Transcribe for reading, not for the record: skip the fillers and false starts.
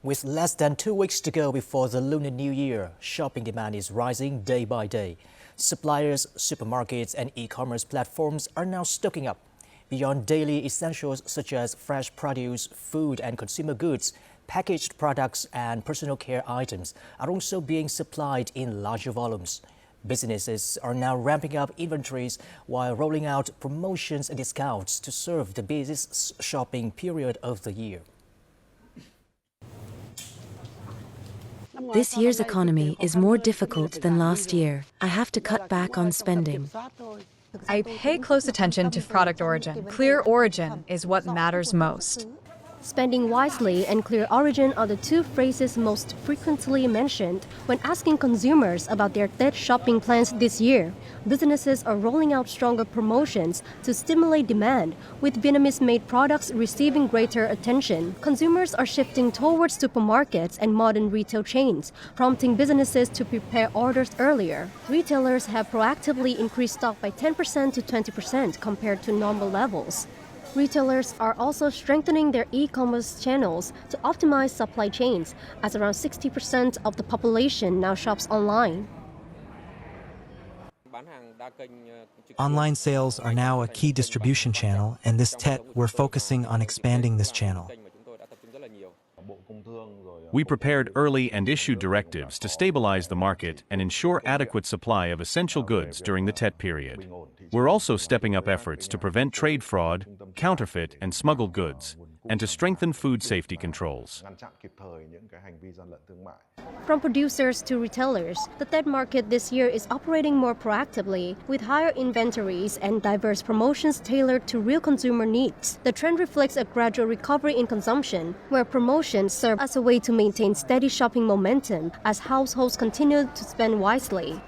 With less than 2 weeks to go before the Lunar New Year, shopping demand is rising day by day. Suppliers, supermarkets and e-commerce platforms are now stocking up. Beyond daily essentials such as fresh produce, food and consumer goods, packaged products and personal care items are also being supplied in larger volumes. Businesses are now ramping up inventories while rolling out promotions and discounts to serve the busiest shopping period of the year. This year's economy is more difficult than last year. I have to cut back on spending. I pay close attention to product origin. Clear origin is what matters most. Spending wisely and clear origin are the two phrases most frequently mentioned when asking consumers about their Tet shopping plans this year. Businesses are rolling out stronger promotions to stimulate demand, with Vietnamese-made products receiving greater attention. Consumers are shifting towards supermarkets and modern retail chains, prompting businesses to prepare orders earlier. Retailers have proactively increased stock by 10% to 20% compared to normal levels. Retailers are also strengthening their e-commerce channels to optimize supply chains, as around 60% of the population now shops online. Online sales are now a key distribution channel, and this Tet, we're focusing on expanding this channel. We prepared early and issued directives to stabilize the market and ensure adequate supply of essential goods during the Tet period. We're also stepping up efforts to prevent trade fraud, counterfeit and smuggled goods, and to strengthen food safety controls. From producers to retailers, the Tet market this year is operating more proactively, with higher inventories and diverse promotions tailored to real consumer needs. The trend reflects a gradual recovery in consumption, where promotions serve as a way to maintain steady shopping momentum as households continue to spend wisely.